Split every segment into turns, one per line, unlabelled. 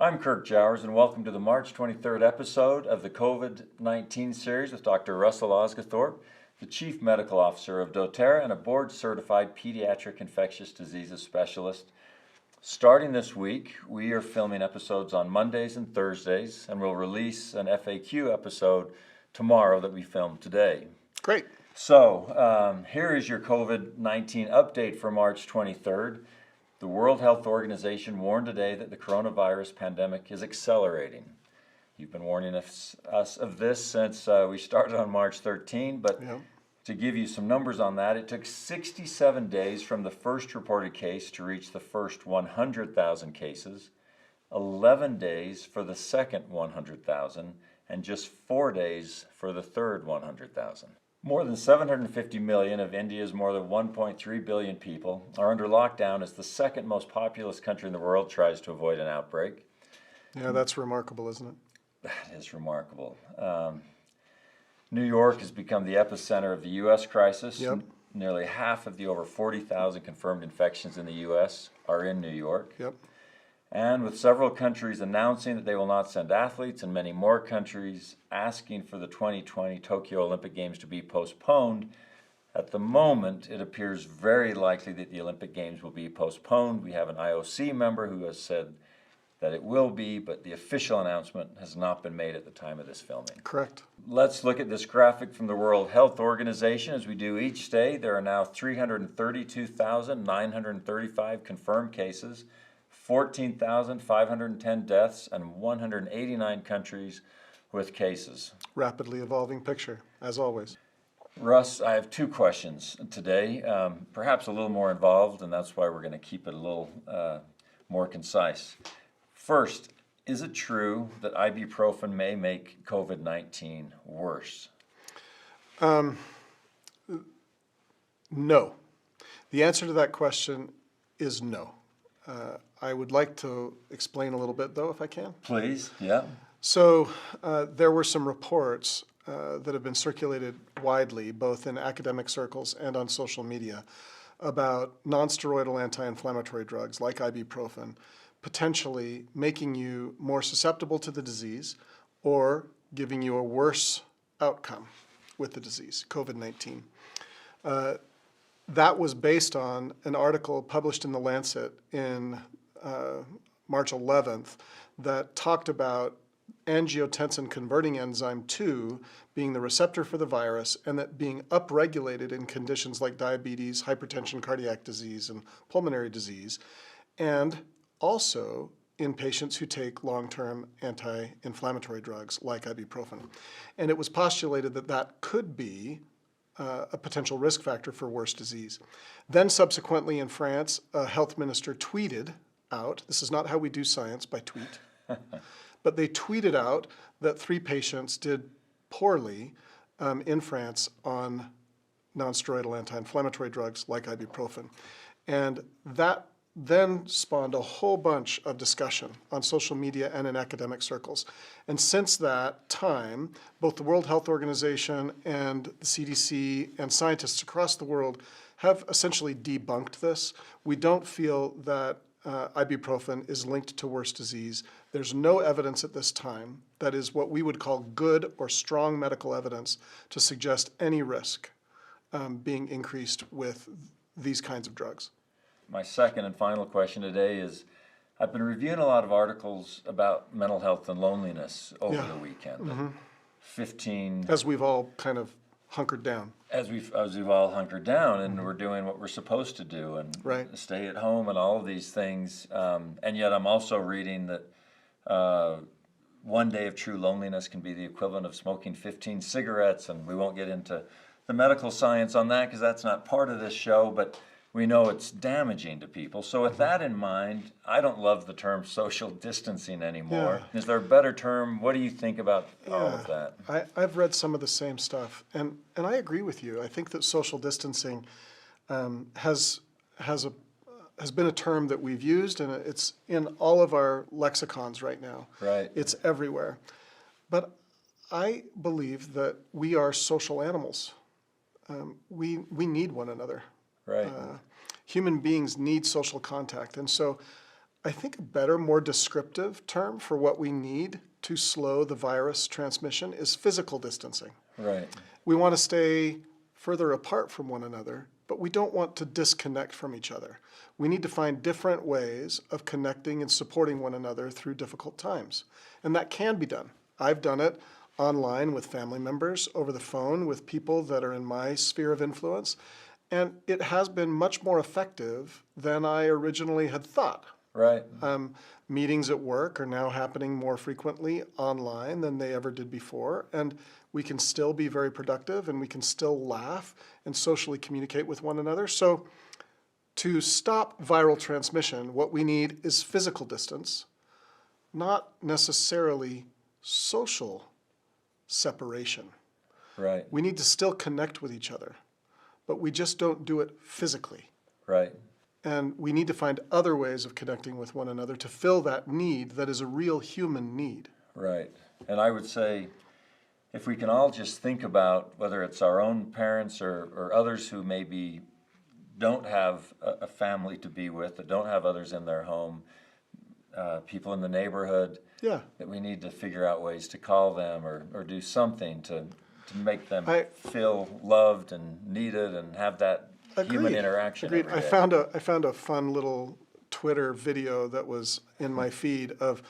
I'm Kirk Jowers, and welcome to the March 23rd episode of the COVID-19 series with Dr. Russell Osgathorpe, the Chief Medical Officer of dōTERRA and a board-certified pediatric infectious diseases specialist. Starting this week, we are filming episodes on Mondays and Thursdays, and we'll release an FAQ episode tomorrow that we filmed today.
Great.
So, here is your COVID-19 update for March 23rd. The World Health Organization warned today that the coronavirus pandemic is accelerating. You've been warning us of this since we started on March 13, but to give you some numbers on that, it took 67 days from the first reported case to reach the first 100,000 cases, 11 days for the second 100,000, and just 4 days for the third 100,000. More than 750 million of India's more than 1.3 billion people are under lockdown as the second most populous country in the world tries to avoid an outbreak.
Yeah, that's remarkable, isn't it?
That is remarkable. New York has become the epicenter of the U.S. crisis.
Yep.
Nearly half of the over 40,000 confirmed infections in the U.S. are in New York.
Yep.
And with several countries announcing that they will not send athletes and many more countries asking for the 2020 Tokyo Olympic Games to be postponed, at the moment it appears very likely that the Olympic Games will be postponed. We have an IOC member who has said that it will be, but the official announcement has not been made at the time of this filming.
Correct.
Let's look at this graphic from the World Health Organization. As we do each day, there are now 332,935 confirmed cases, 14,510 deaths, and 189 countries with cases.
Rapidly evolving picture, as always.
Russ, I have two questions today, perhaps a little more involved, and that's why we're going to keep it a little more concise. First, is it true that ibuprofen may make COVID-19 worse?
No. The answer to that question is no. I would like to explain a little bit, though, if I can.
Please, yeah.
So there were some reports that have been circulated widely, both in academic circles and on social media, about non-steroidal anti-inflammatory drugs like ibuprofen potentially making you more susceptible to the disease or giving you a worse outcome with the disease, COVID-19. That was based on an article published in The Lancet in March 11th that talked about angiotensin converting enzyme 2 being the receptor for the virus and that being upregulated in conditions like diabetes, hypertension, cardiac disease, and pulmonary disease, and also in patients who take long-term anti-inflammatory drugs like ibuprofen. And it was postulated that that could be a potential risk factor for worse disease. Then subsequently in France, a health minister tweeted out, this is not how we do science by tweet, but they tweeted out that 3 patients did poorly in France on non-steroidal anti-inflammatory drugs like ibuprofen. And that then spawned a whole bunch of discussion on social media and in academic circles. And since that time, both the World Health Organization and the CDC and scientists across the world have essentially debunked this. We don't feel that ibuprofen is linked to worse disease. There's no evidence at this time that is what we would call good or strong medical evidence to suggest any risk being increased with these kinds of drugs.
My second and final question today is, I've been reviewing a lot of articles about mental health and loneliness over the weekend.
Mm-hmm.
15...
As we've all kind of hunkered down.
As we've all hunkered down and we're doing what we're supposed to do and stay at home and all of these things. And yet I'm also reading that 1 day of true loneliness can be the equivalent of smoking 15 cigarettes, and we won't get into the medical science on that because that's not part of this show, but we know it's damaging to people. So with that in mind, I don't love the term social distancing anymore. Yeah. Is there a better term? What do you think about all of that?
I've read some of the same stuff, and I agree with you. I think that social distancing has been a term that we've used, and it's in all of our lexicons right now.
Right.
It's everywhere. But I believe that we are social animals. We need one another.
Right.
Human beings need social contact, and so I think a better, more descriptive term for what we need to slow the virus transmission is physical distancing.
Right.
We want to stay further apart from one another, but we don't want to disconnect from each other. We need to find different ways of connecting and supporting one another through difficult times. And that can be done. I've done it online with family members, over the phone with people that are in my sphere of influence, and it has been much more effective than I originally had thought.
Right.
Meetings at work are now happening more frequently online than they ever did before, and we can still be very productive and we can still laugh and socially communicate with one another. So to stop viral transmission, what we need is physical distance, not necessarily social separation.
Right.
We need to still connect with each other, but we just don't do it physically.
Right.
And we need to find other ways of connecting with one another to fill that need that is a real human need.
Right. And I would say, if we can all just think about whether it's our own parents or others who maybe don't have a family to be with, that don't have others in their home, people in the neighborhood,
Yeah.
that we need to figure out ways to call them or do something to make them feel loved and needed and have that human interaction.
Agreed.
Every day.
I found a fun little Twitter video that was in my feed of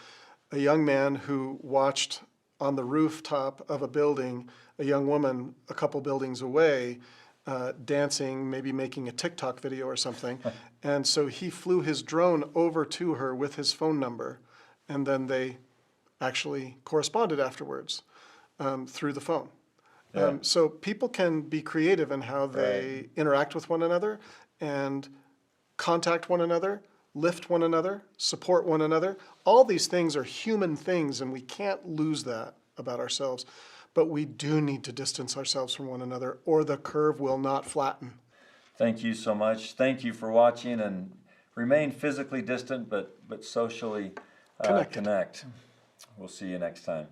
a young man who watched on the rooftop of a building a young woman a couple buildings away dancing, maybe making a TikTok video or something. And so he flew his drone over to her with his phone number, and then they actually corresponded afterwards through the phone.
Yeah.
So people can be creative in how they interact with one another and contact one another, lift one another, support one another. All these things are human things, and we can't lose that about ourselves. But we do need to distance ourselves from one another, or the curve will not flatten.
Thank you so much. Thank you for watching, and remain physically distant but socially connect. We'll see you next time.